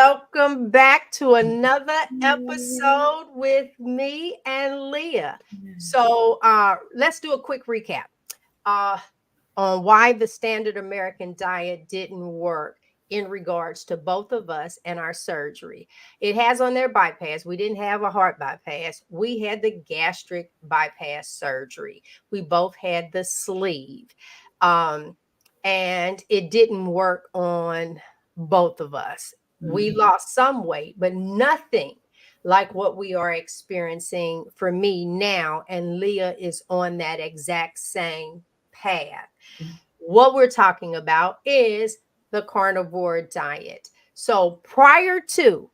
Welcome back to another episode with me and Leah. So let's do a quick recap on why the standard American diet didn't work in regards to both of us and our surgery. It has on their bypass. We didn't have a heart bypass. We had the gastric bypass surgery. We both had the sleeve. And it didn't work on both of us. We lost some weight, but nothing like what we are experiencing for me now. And Leah is on that exact same path. What we're talking about is the carnivore diet. So prior to,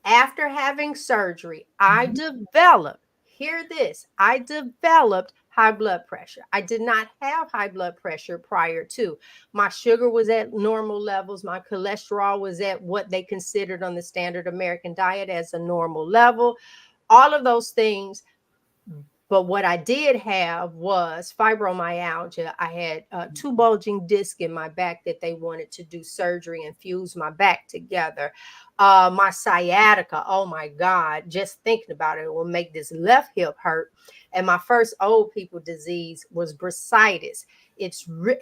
after having surgery, I developed, hear this, I developed high blood pressure. I did not have high blood pressure prior to. My sugar was at normal levels. My cholesterol was at what they considered on the standard American diet as a normal level. All of those things. But what I did have was fibromyalgia. I had two bulging discs in my back that they wanted to do surgery and fuse my back together. My sciatica, oh my God, just thinking about it will make this left hip hurt. And my first old people disease was bursitis.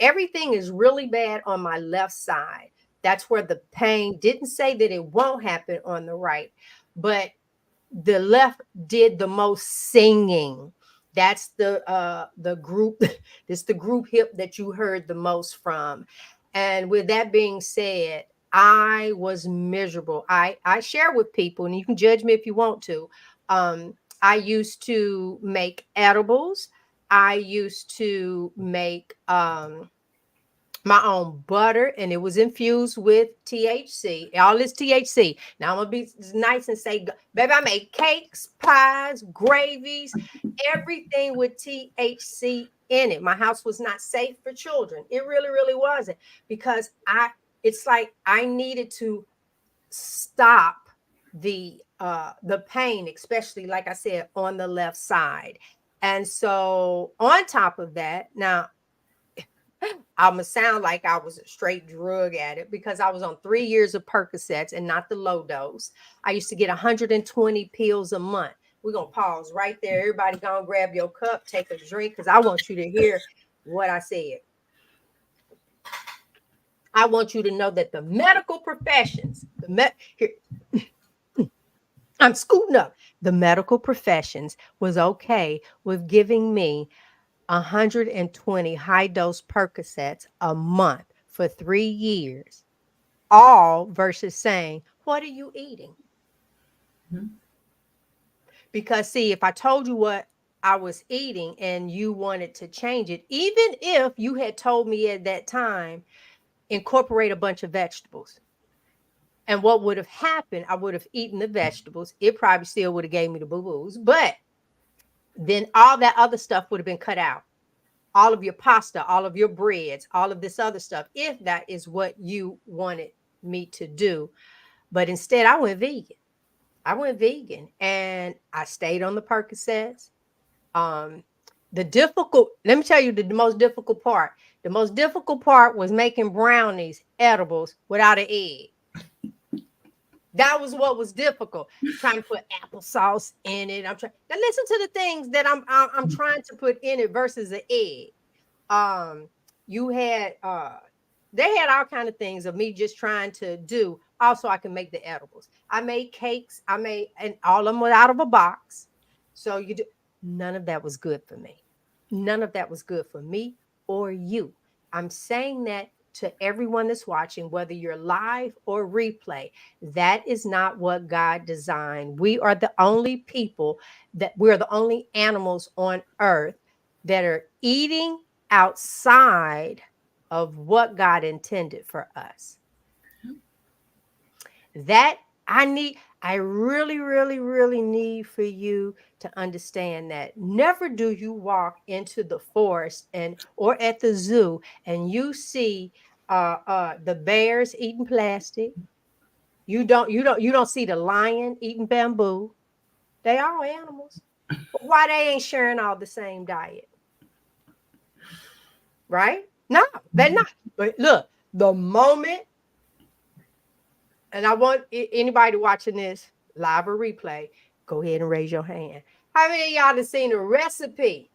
Everything is really bad on my left side. That's where the pain, didn't say that it won't happen on the right, but the left did the most singing. That's the group. This the group hip that you heard the most from. And with that being said, I was miserable. I share with people, and you can judge me if you want to. I used to make edibles. I used to make my own butter, and it was infused with THC. All this THC. Now I'm gonna be nice and say, baby, I made cakes, pies, gravies, everything with THC in it. My house was not safe for children. It really, really wasn't, because it's like I needed to stop the pain, especially like I said, on the left side. And so on top of that, now I'm gonna sound like I was a straight drug addict, because I was on 3 years of Percocets and not the low dose. I used to get 120 pills a month. We're gonna pause right there. Everybody gonna grab your cup, take a drink, because I want you to hear what I said. I want you to know that the medical professions, I'm scooting up. The medical professions was okay with giving me 120 high dose Percocets a month for 3 years, all versus saying, what are you eating? Because see, if I told you what I was eating and you wanted to change it, even if you had told me at that time, incorporate a bunch of vegetables. And what would have happened, I would have eaten the vegetables. It probably still would have gave me the boo-boos, but then all that other stuff would have been cut out. All of your pasta, all of your breads, all of this other stuff, if that is what you wanted me to do. But instead, I went vegan. And I stayed on the Percocets. Let me tell you the most difficult part. The most difficult part was making brownies, edibles, without an egg. That was what was difficult. Trying to put applesauce in it. I'm trying now listen to the things that I'm trying to put in it versus an egg. You had they had all kind of things of me just trying to do. Also, I can make the edibles. I made cakes. And all of them were out of a box. So none of that was good for me. None of that was good for me or you. I'm saying that to everyone that's watching, whether you're live or replay. That is not what God designed. We are the only people we're the only animals on earth that are eating outside of what God intended for us. That I really, really, really need for you to understand that. Never do you walk into the forest or at the zoo and you see the bears eating plastic. You don't see the lion eating bamboo. They all animals. But why they ain't sharing all the same diet? Right? No, they're not. But look, the moment and I want anybody watching this live or replay, go ahead and raise your hand. How many of y'all have seen a recipe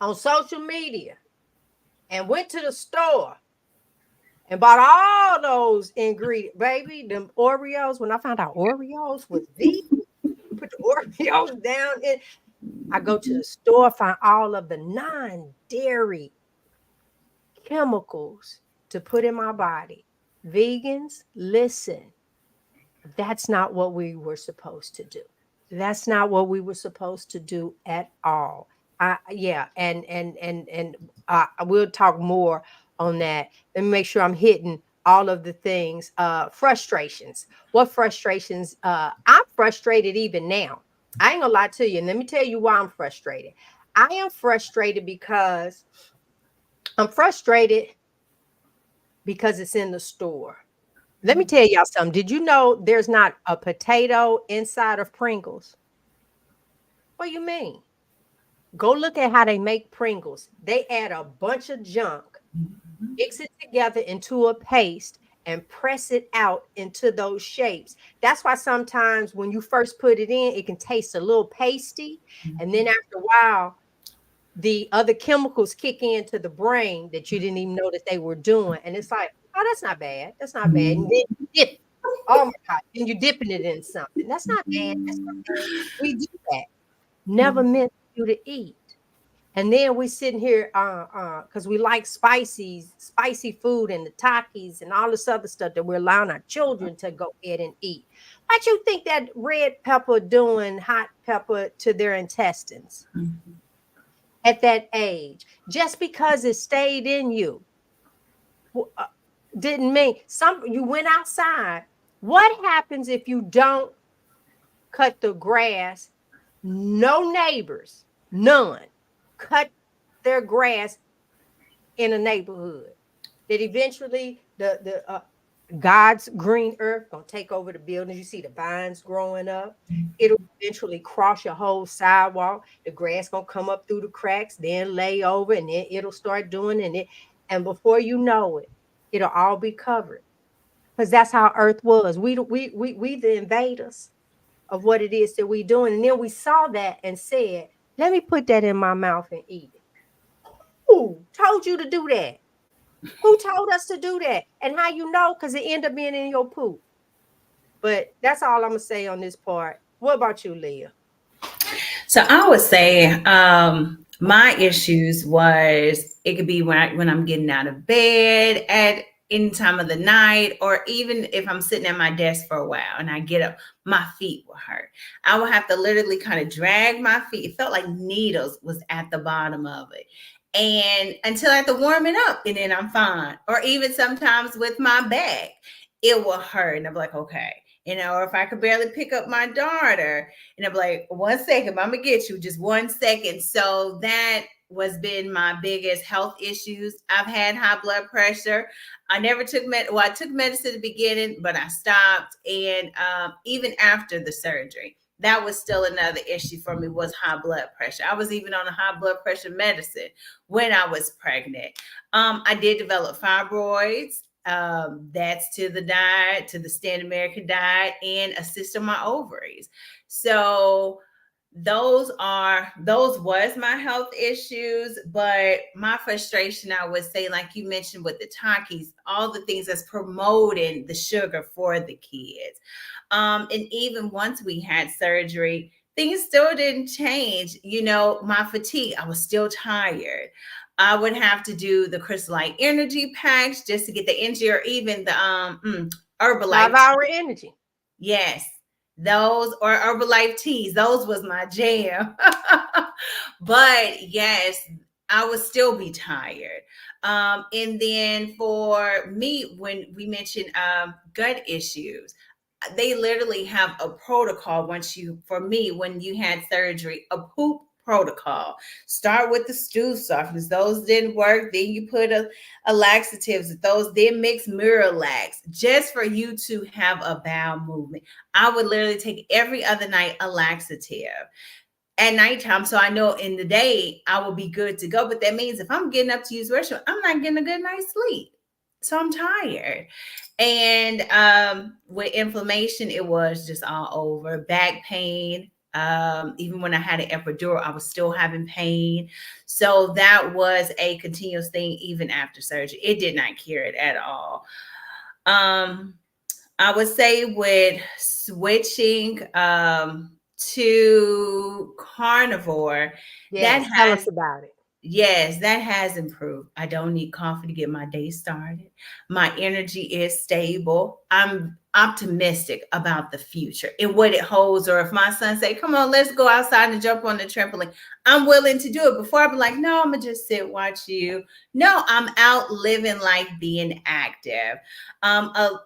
on social media and went to the store and bought all those ingredients? Baby, them Oreos, when I found out Oreos was vegan, put the Oreos down. I go to the store, find all of the non-dairy chemicals to put in my body. Vegans, listen, that's not what we were supposed to do. That's not what we were supposed to do at all. Yeah, and we'll talk more on that. Let me make sure I'm hitting all of the things. Frustrations. What frustrations? I'm frustrated even now. I ain't gonna lie to you, and let me tell you why I'm frustrated. I am frustrated because it's in the store. Let me tell y'all something. Did you know there's not a potato inside of Pringles? What do you mean? Go look at how they make Pringles. They add a bunch of junk, mix it together into a paste, and press it out into those shapes. That's why sometimes when you first put it in, it can taste a little pasty. And then after a while, the other chemicals kick into the brain that you didn't even know that they were doing. And it's like, oh, that's not bad. That's not bad. And then you dip it. Oh my God. And you're dipping it in something. That's not bad. That's not bad. We do that. Never meant for you to eat. And then we sitting here because we like spicy food and the Takis and all this other stuff that we're allowing our children to go ahead and eat. Why do you think that red pepper doing hot pepper to their intestines? At that age, just because it stayed in you didn't mean you went outside. What happens if you don't cut the grass? No neighbors, none, cut their grass in a neighborhood. That eventually the God's green earth gonna take over the buildings. You see the vines growing up. It'll eventually cross your whole sidewalk. The grass gonna come up through the cracks, then lay over, and then it'll start doing it. And before you know it, it'll all be covered. Because that's how Earth was. We the invaders of what it is that we doing. And then we saw that and said, let me put that in my mouth and eat it. Who told you to do that? Who told us to do that? And how you know? Because it ended up being in your poop. But that's all I'm going to say on this part. What about you, Leah? So I would say my issues was it could be when I'm getting out of bed at any time of the night, or even if I'm sitting at my desk for a while and I get up, my feet will hurt. I would have to literally kind of drag my feet. It felt like needles was at the bottom of it. And until I have to warm it up, and then I'm fine. Or even sometimes with my back, it will hurt. And I'm like, okay. Or if I could barely pick up my daughter, and I'm like, 1 second, I'm gonna get you, just 1 second. So that was been my biggest health issues. I've had high blood pressure. I never took I took medicine at the beginning, but I stopped. And even after the surgery, that was still another issue for me, was high blood pressure. I was even on a high blood pressure medicine when I was pregnant. I did develop fibroids. That's to the diet, to the standard American diet, and assist on my ovaries. So those was my health issues. But my frustration, I would say, like you mentioned with the Takis, all the things that's promoting the sugar for the kids. And even once we had surgery, things still didn't change. My fatigue, I was still tired. I would have to do the Crystalline energy packs just to get the energy, or even the Herbalife 5-hour energy. Yes, those, or Herbalife teas. Those was my jam. But yes, I would still be tired. And then for me, when we mentioned gut issues, they literally have a protocol when you had surgery, a poop protocol. Start with the stool softness. Those didn't work. Then you put a laxatives. Those then mix Miralax, just for you to have a bowel movement. I would literally take every other night a laxative at nighttime, so I know in the day I will be good to go. But that means if I'm getting up to use the restroom, I'm not getting a good night's sleep. So I'm tired. And with inflammation, it was just all over. Back pain. Even when I had an epidural, I was still having pain. So that was a continuous thing even after surgery. It did not cure it at all. I would say with switching to carnivore, that Yes, tell us has about it. yes, that has improved. I don't need coffee to get my day started. My energy is stable. I'm optimistic about the future and what it holds. Or if my son say, "Come on, let's go outside and jump on the trampoline," I'm willing to do it. Before I'd be like, "No, I'm gonna just sit, watch you." No, I'm out living life, being active.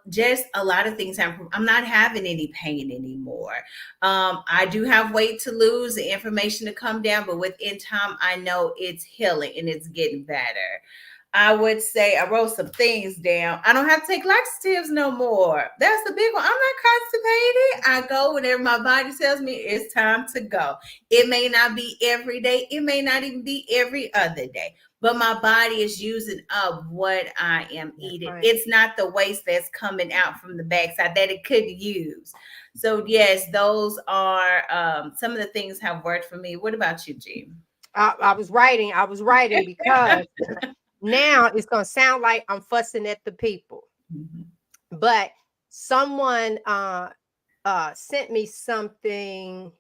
Just a lot of things have improved. I'm not having any pain anymore. I do have weight to lose, the information to come down, but within time, I know it's healing and it's getting better. I would say I wrote some things down. I don't have to take laxatives no more. That's the big one. I'm not constipated. I go whenever my body tells me it's time to go. It may not be every day. It may not even be every other day. But my body is using up what I am eating. Right. It's not the waste that's coming out from the backside that it could use. So yes, those are some of the things have worked for me. What about you, G? I was writing because now it's going to sound like I'm fussing at the people, Mhm. but someone sent me something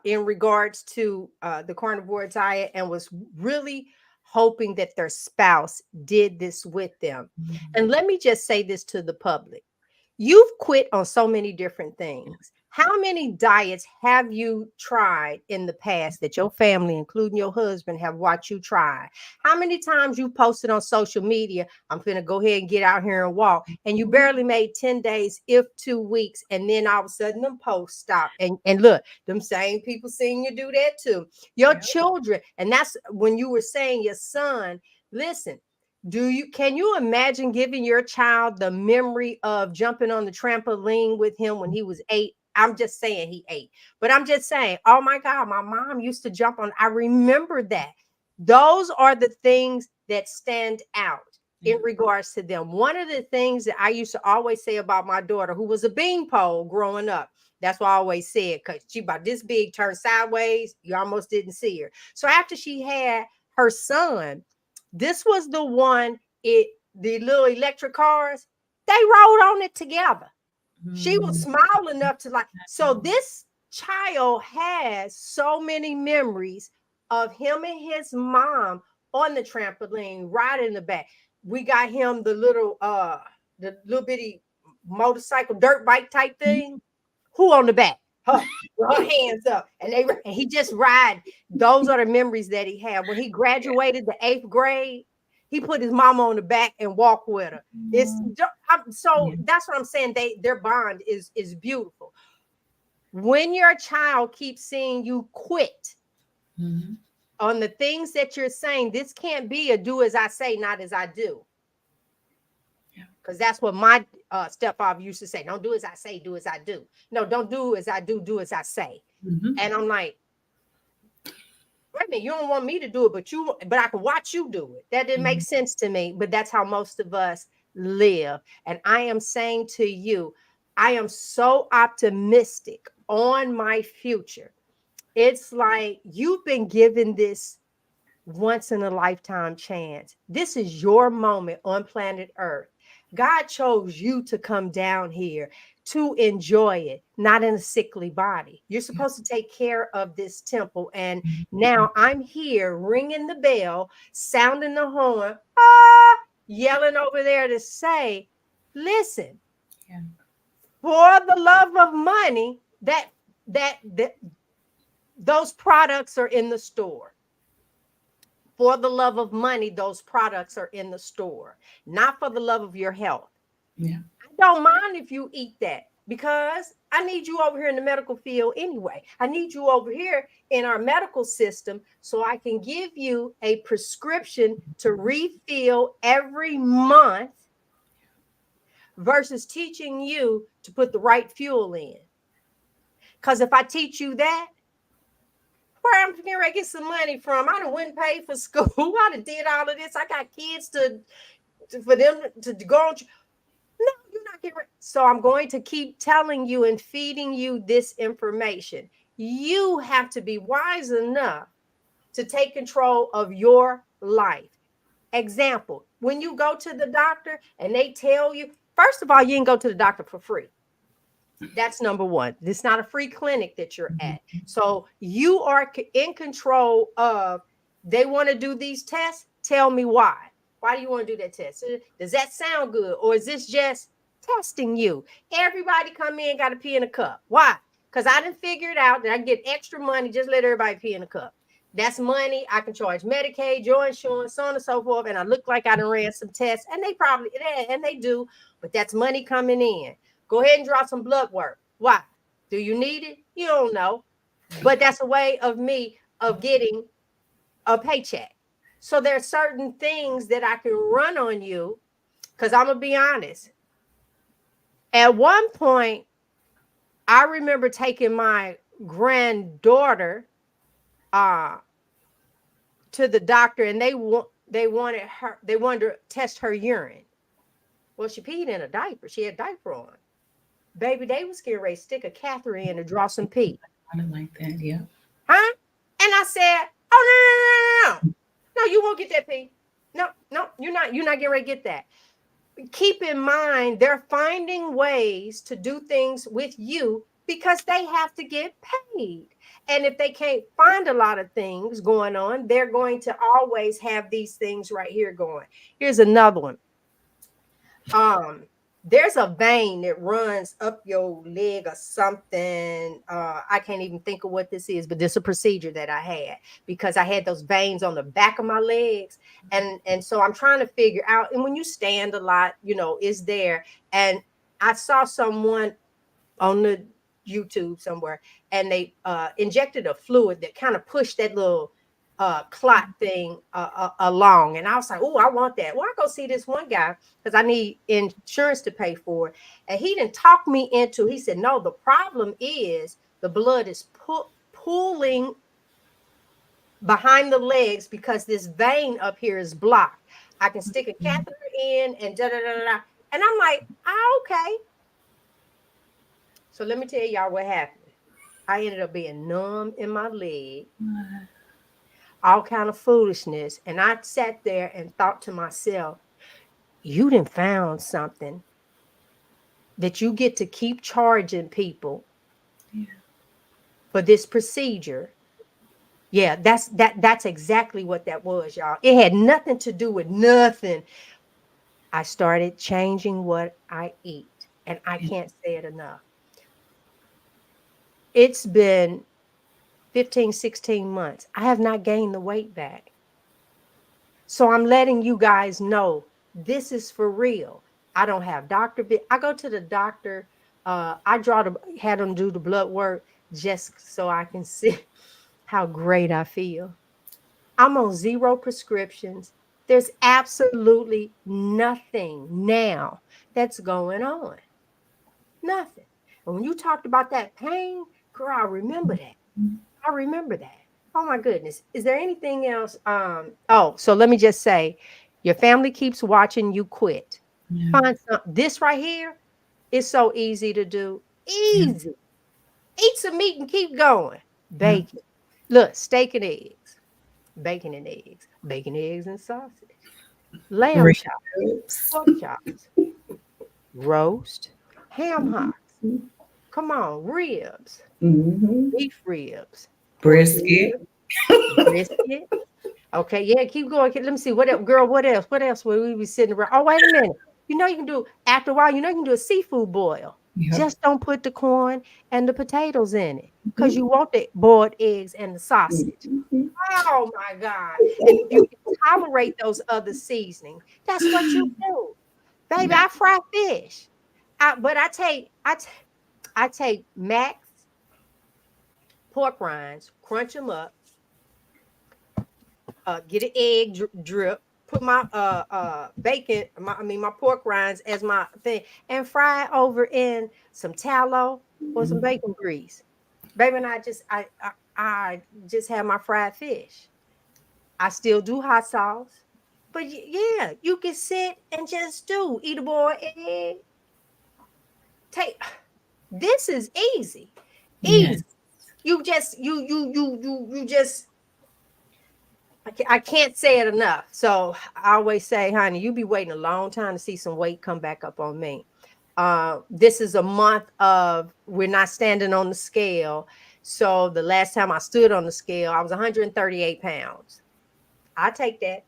in regards to the carnivore diet and was really hoping that their spouse did this with them. And let me just say this to the public. You've quit on so many different things. How many diets have you tried in the past that your family, including your husband, have watched you try? How many times you posted on social media, "I'm going to go ahead and get out here and walk," and you barely made 10 days, if 2 weeks, and then all of a sudden them posts stop. And look, them same people seeing you do that too. Your Yep. children, and that's when you were saying your son, listen, can you imagine giving your child the memory of jumping on the trampoline with him when he was 8? I'm just saying he 8, but I'm just saying, oh my God, my mom used to jump on. I remember that. Those are the things that stand out in Yeah. regards to them. One of the things that I used to always say about my daughter, who was a beanpole growing up, that's what I always said, because she about this big, turned sideways, you almost didn't see her. So after she had her son, this was the one, the little electric cars, they rode on it together. She was Mm. small enough to like, so this child has so many memories of him and his mom on the trampoline, riding the back. We got him the little bitty motorcycle dirt bike type thing. Who on the back? Her, with her hands up, and he just ride. Those are the memories that he had. When he graduated the 8th grade, he put his mama on the back and walked with her. So Yeah. that's what I'm saying. Their bond is beautiful. When your child keeps seeing you quit Mhm. on the things that you're saying, this can't be a do as I say, not as I do. Yeah. Because that's what my stepfather used to say. Don't do as I say, do as I do. No, don't do as I do as I say. Mhm. And I'm like, wait a minute, you don't want me to do it, but I can watch you do it. That didn't make Mhm. sense to me, but that's how most of us live. And I am saying to you, I am so optimistic on my future. It's like you've been given this once in a lifetime chance. This is your moment on planet Earth. God chose you to come down here to enjoy it, not in a sickly body. You're supposed to take care of this temple. And Mhm. now I'm here ringing the bell, sounding the horn, yelling over there to say, listen, Yeah. for the love of money, that those products are in the store. For the love of money, those products are in the store, not for the love of your health. Yeah. I don't mind if you eat that because I need you over here in the medical field anyway. I need you over here in our medical system so I can give you a prescription to refill every month versus teaching you to put the right fuel in. Because if I teach you that, where I'm getting ready to get some money from, I done went and paid for school. I done did all of this. I got kids to for them to go on. No, you're not getting ready. So I'm going to keep telling you and feeding you this information. You have to be wise enough to take control of your life. Example, when you go to the doctor and they tell you, first of all, you didn't go to the doctor for free. That's number one. It's not a free clinic that you're at. So you are in control of, they want to do these tests. Tell me why. Why do you want to do that test? Does that sound good? Or is this just testing you? Everybody come in, got to pee in a cup. Why? Because I didn't figure it out that I get extra money. Just let everybody pee in a cup. That's money. I can charge Medicaid, your insurance, so on and so forth. And I look like I done ran some tests. And they probably, and they do. But that's money coming in. Go ahead and draw some blood work. Why? Do you need it? You don't know. But that's a way of me of getting a paycheck. So there's certain things that I can run on you, because I'm going to be honest. At one point, I remember taking my granddaughter to the doctor, and they wanted to test her urine. Well, she peed in a diaper. She had a diaper on. Baby, they was getting ready to stick a catheter in to draw some pee. I don't like that, yeah. Huh? And I said, oh, no. No, you won't get that pee. No, you're not getting ready to get that. Keep in mind, they're finding ways to do things with you because they have to get paid. And if they can't find a lot of things going on, they're going to always have these things right here going. Here's another one. There's a vein that runs up your leg or something. I can't even think of what this is, but this is a procedure that I had because I had those veins on the back of my legs. And so I'm trying to figure out, and when you stand a lot, is there. And I saw someone on the YouTube somewhere, and they injected a fluid that kind of pushed that little clot thing along. And I was like, oh, I want that. Well, I go see this one guy because I need insurance to pay for it. And he didn't talk me into, he said, no, the problem is the blood is pooling behind the legs because this vein up here is blocked. I can stick a catheter in and da da da da. And I'm like, okay. So let me tell y'all what happened. I ended up being numb in my leg. All kind of foolishness. And I sat there and thought to myself, you done found something that you get to keep charging people for this procedure. Yeah, that's exactly what that was, y'all. It had nothing to do with nothing. I started changing what I eat, and I can't say it enough. It's been 15, 16 months. I have not gained the weight back. So I'm letting you guys know this is for real. I don't have doctor. I go to the doctor. I had them do the blood work just so I can see how great I feel. I'm on 0 prescriptions. There's absolutely nothing now that's going on. Nothing. And when you talked about that pain, girl, I remember that. I remember that. Oh my goodness. Is there anything else? So let me just say, your family keeps watching you quit. Yeah. Find something. This right here is so easy to do. Easy. Yeah. Eat some meat and keep going. Bacon. Yeah. Look, steak and eggs. Bacon and eggs. Bacon, eggs, and sausage. Lamb chops. Pork chops. Roast. Ham hocks. Come on, ribs. Beef ribs. Brisket. Brisket. Okay, yeah, keep going. Let me see. What else, girl? What else? What else will we be sitting around? Oh, wait a minute. You can do, after a while, you can do a seafood boil. Yep. Just don't put the corn and the potatoes in it because you want the boiled eggs and the sausage. Oh my God. And if you can tolerate those other seasonings, that's what you do. Baby, I fry fish. But I take Max pork rinds, crunch them up, get an egg drip, put my bacon, my pork rinds as my thing, and fry it over in some tallow or some bacon grease. Baby, and I just have my fried fish. I still do hot sauce. But yeah, you can sit and just do eat a boiled egg. Take this is easy. Yes. Easy. You just I can't say it enough. So I always say, honey, you be waiting a long time to see some weight come back up on me. This is a month of we're not standing on the scale. So the last time I stood on the scale, I was 138 pounds. I take that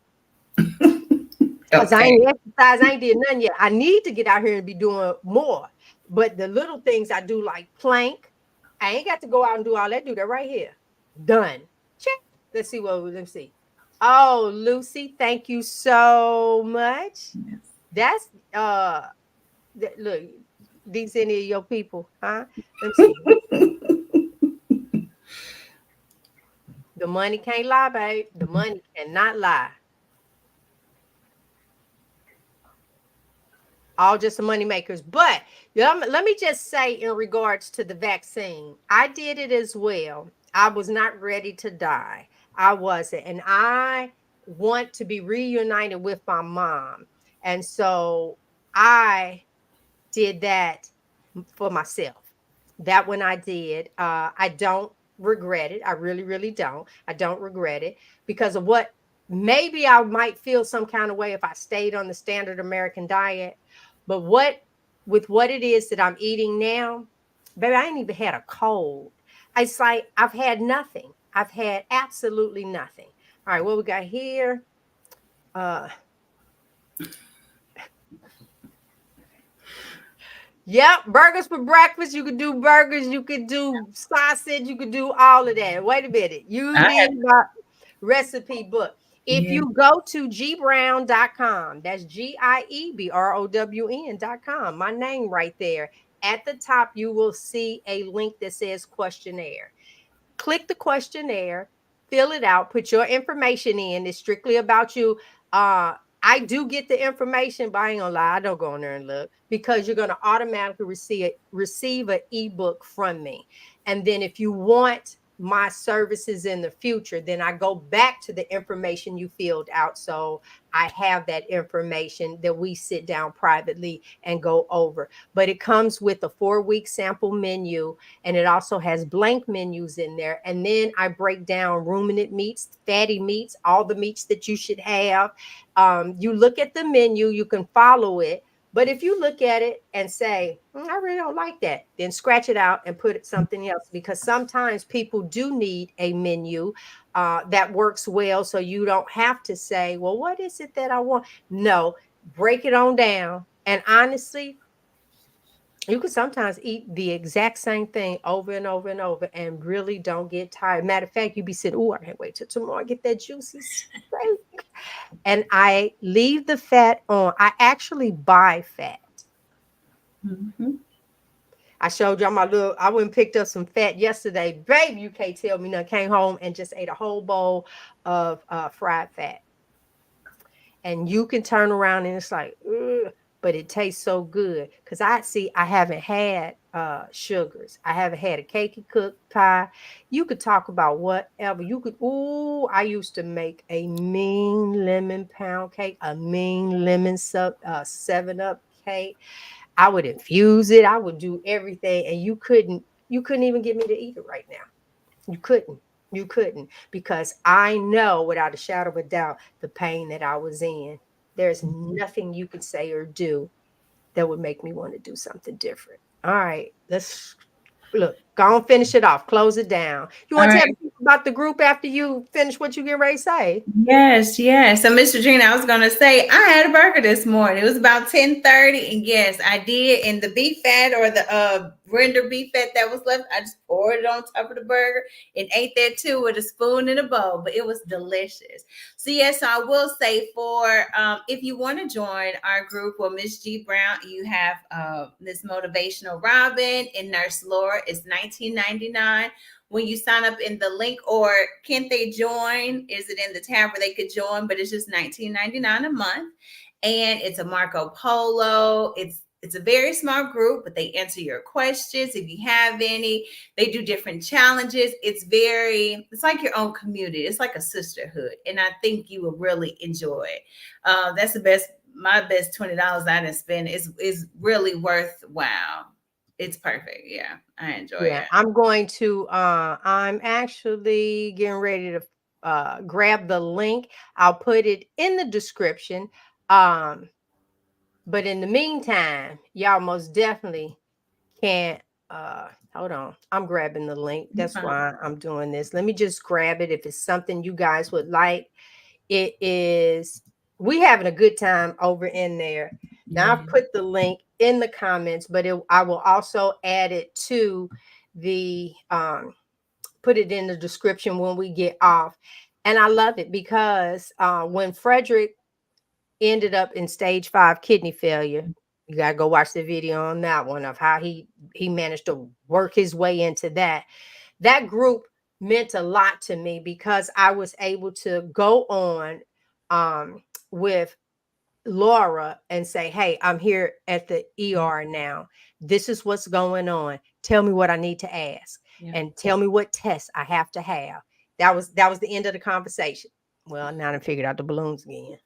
because I Okay. ain't exercised, I ain't did nothing yet. I need to get out here and be doing more. But the little things I do, like plank, I ain't got to go out and do all that. Do that right here. Done. Check. Let's see. Oh, Lucy, thank you so much. Yes. That's look, these any of your people, huh? Let me see. The money can't lie, babe. The money cannot lie. All just the money makers. But let me just say, in regards to the vaccine, I did it as well. I was not ready to die. I wasn't. And I want to be reunited with my mom. And so I did that for myself. That one I did. I don't regret it. I really, really don't. I don't regret it because of what maybe I might feel some kind of way if I stayed on the standard American diet. But with what it is that I'm eating now, baby, I ain't even had a cold. It's like I've had nothing. I've had absolutely nothing. All right, what we got here? Uh Yep, burgers for breakfast. You could do burgers, you could do sausage, you could do all of that. Wait a minute. You I need my recipe book. If yeah. you go to gbrown.com, that's GIEBROWN.com, my name right there. At the top, you will see a link that says questionnaire. Click the questionnaire, fill it out, put your information in. It's strictly about you. I do get the information, but I ain't gonna lie, I don't go in there and look because you're gonna automatically receive an ebook from me. And then if you want my services in the future, then I go back to the information you filled out. So I have that information that we sit down privately and go over. But it comes with a 4-week sample menu, and it also has blank menus in there. And then I break down ruminant meats, fatty meats, all the meats that you should have. You look at the menu, you can follow it. But if you look at it and say, I really don't like that, then scratch it out and put it something else, because sometimes people do need a menu that works well. So you don't have to say, well, what is it that I want? No, break it on down. And honestly, you can sometimes eat the exact same thing over and over and over and really don't get tired. Matter of fact, you be sitting, oh, I can't wait till tomorrow. Get that juicy steak. And I leave the fat on. I actually buy fat. Mm-hmm. I showed y'all my little, I went and picked up some fat yesterday. Baby, you can't tell me nothing. Came home and just ate a whole bowl of fried fat. And you can turn around and it's like, ugh, but it tastes so good. Because I haven't had sugars. I haven't had a cakey cooked pie. You could talk about whatever. You could, I used to make a mean lemon pound cake, a mean lemon 7-Up cake. I would infuse it. I would do everything. And you couldn't even get me to eat it right now. You couldn't. You couldn't, because I know without a shadow of a doubt the pain that I was in. There's nothing you could say or do that would make me want to do something different. All right, let's look. Go and finish it off. Close it down. You All want to tell right. people about the group after you finish what you get ready to say? Yes, yes. So, Mr. Gina, I was gonna say I had a burger this morning. It was about 10:30, and yes, I did. And the beef fat or the render beef fat that was left, I just poured it on top of the burger and ate that too with a spoon and a bowl. But it was delicious. So, yes, so I will say for if you want to join our group with Miss G Brown, you have this motivational Robin and Nurse Laura. It's $19.99 when you sign up in the link, or can't they join? Is it in the tab where they could join? But it's just $19.99 a month. And it's a Marco Polo. It's it's a very small group, but they answer your questions if you have any. They do different challenges. It's like your own community. It's like a sisterhood. And I think you will really enjoy it. That's my best $20 I didn't spend is really worthwhile. It's perfect. Yeah, I enjoy Yeah, it. I'm actually getting ready to grab the link. I'll put it in the description. Um, but in the meantime, y'all most definitely can't hold on. I'm grabbing the link. You're That's fine. why I'm doing this. Let me just grab it if it's something you guys would like. It is we having a good time over in there. Now Yeah. I've put the link in the comments, but I will also add it to the put it in the description when we get off. And I love it because when Frederick ended up in stage 5 kidney failure, you got to go watch the video on that one of how he managed to work his way into that. That group meant a lot to me because I was able to go on with Laura and say, "Hey, I'm here at the ER now. This is what's going on. Tell me what I need to ask Yeah. and tell me what tests I have to have." That was the end of the conversation. Well, now I figured out the balloons again.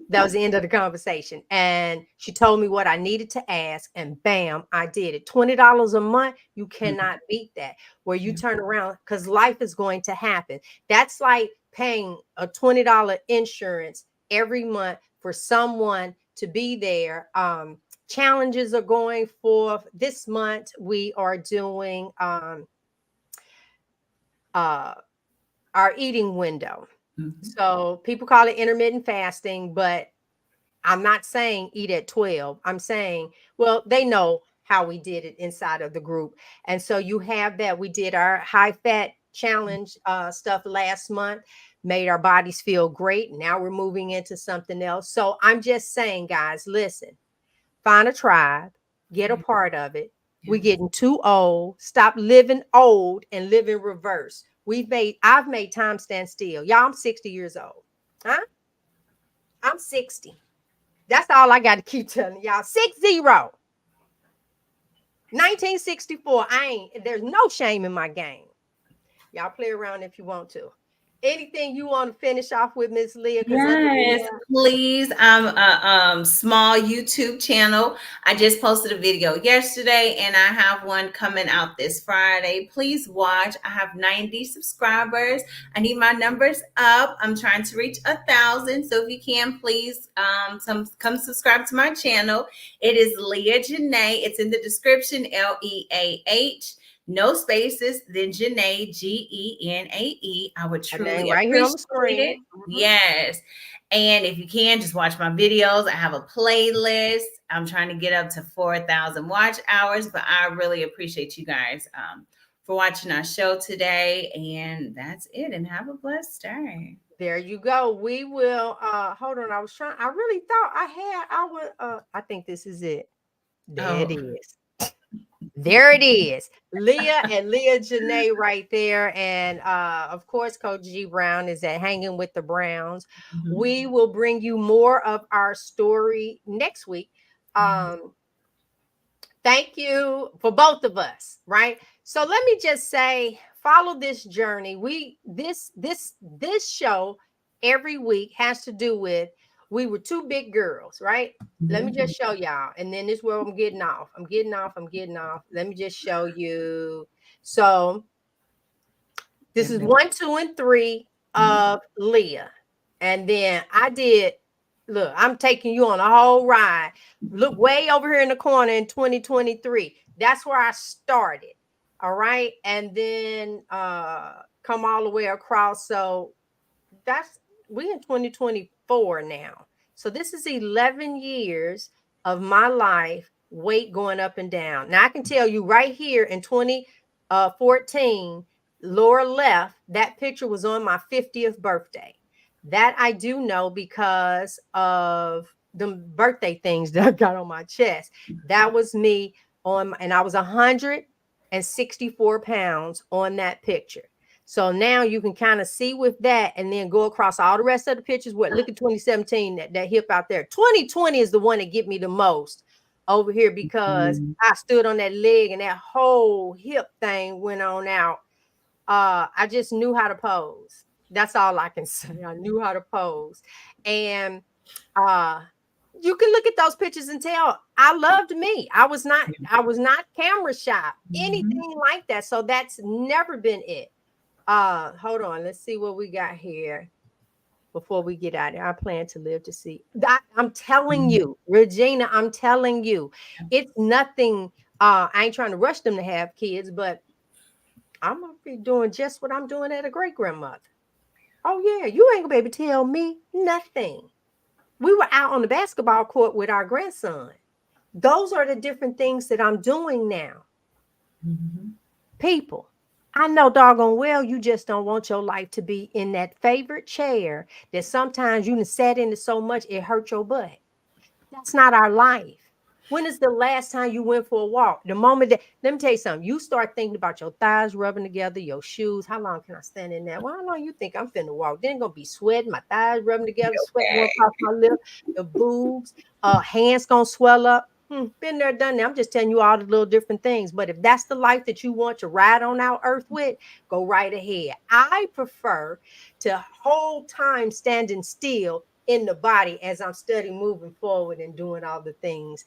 That was the end of the conversation. And she told me what I needed to ask, and bam, I did it. $20 a month, you cannot beat that. Where you Yeah. turn around because life is going to happen. That's like paying a $20 insurance every month for someone to be there. Challenges are going forth. This month, we are doing our eating window. Mhm. So people call it intermittent fasting, but I'm not saying eat at 12. I'm saying, well, they know how we did it inside of the group. And so you have that. We did our high fat challenge stuff last month, made our bodies feel great. Now we're moving into something else. So I'm just saying, guys, listen, find a tribe, get a Yeah. part of it. Yeah. We're getting too old. Stop living old and live in reverse. I've made time stand still. Y'all, I'm 60 years old. Huh? I'm 60. That's all I got to keep telling y'all. 60. 1964. There's no shame in my game. Y'all play around if you want to. Anything you want to finish off with, Miss Leah? Because other than Yes, that, please. I'm a small YouTube channel. I just posted a video yesterday and I have one coming out this Friday. Please watch. I have 90 subscribers. I need my numbers up. I'm trying to reach 1,000. So if you can, please come subscribe to my channel. It is Leah Janae. It's in the description, Leah. No spaces, then Janae, Genae. I would her name truly right here on appreciate the it. screen. Yes. And if you can, just watch my videos. I have a playlist. I'm trying to get up to 4,000 watch hours, but I really appreciate you guys for watching our show today. And that's it. And have a blessed day. There you go. We will hold on. I really thought I think this is it. There it Oh, is. There it is. Leah and Leah Janae right there. And of course, Coach G Brown is at Hanging with the Browns. mhm. We will bring you more of our story next week. Um, thank you for both of us, right? So let me just say, follow this journey. This show every week has to do with we were two big girls, right? Let me Mhm. just show y'all. And then this is where I'm getting off. I'm getting off. I'm getting off. Let me just show you. So this is Definitely. 1, 2, and 3 Mhm. of Leah. And then I did, look, I'm taking you on a whole ride. Look way over here in the corner in 2023. That's where I started. All right. And then come all the way across. So that's we in 2024 now. So this is 11 years of my life, weight going up and down. Now I can tell you right here in 2014, lower left, that picture was on my 50th birthday. That I do know because of the birthday things that I got on my chest. That was me and I was 164 pounds on that picture. So now you can kind of see with that and then go across all the rest of the pictures. Look at 2017, that hip out there. 2020 is the one that get me the most. over here because I stood on that leg and that whole hip thing went on out. I just knew how to pose. That's all I can say. I knew how to pose. And uh you can look at those pictures and tell I loved me. I was not camera shy, Mhm. anything like that. So that's never been it. Hold on, let's see what we got here before we get out of here. I plan to live to see that. I'm telling Mhm. you, Regina, I'm telling you, it's nothing. I ain't trying to rush them to have kids, but I'm gonna be doing just what I'm doing at a great grandmother. Oh yeah, you ain't gonna be able to tell me nothing. We were out on the basketball court with our grandson. Those are the different things that I'm doing now. Mhm. People, I know doggone well you just don't want your life to be in that favorite chair that sometimes you done sat in it so much it hurt your butt. That's not our life. When is the last time you went for a walk? The moment that, let me tell you something, you start thinking about your thighs rubbing together, your shoes. How long can I stand in that? Well, how long you think I'm finna walk? Then gonna be sweating, my thighs rubbing together, sweat going Okay. across my lip, the boobs, hands gonna swell up. Been there, done that. I'm just telling you all the little different things. But if that's the life that you want to ride on our earth with, go right ahead. I prefer to hold time standing still in the body as I'm studying moving forward and doing all the things.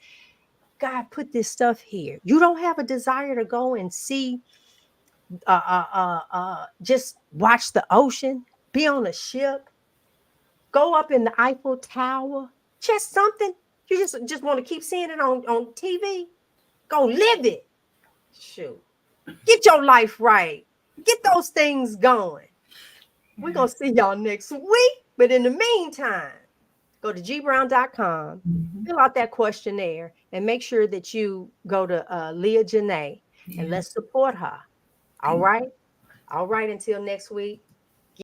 God put this stuff here. You don't have a desire to go and see, just watch the ocean, be on a ship, go up in the Eiffel Tower, just something. You just want to keep seeing it on TV. Go live it. Shoot. Get your life right. Get those things going. We're going to see y'all next week. But in the meantime, go to gbrown.com, Mhm. fill out that questionnaire, and make sure that you go to Leah Janae and Yeah. let's support her. All Thank right. All right. Until next week.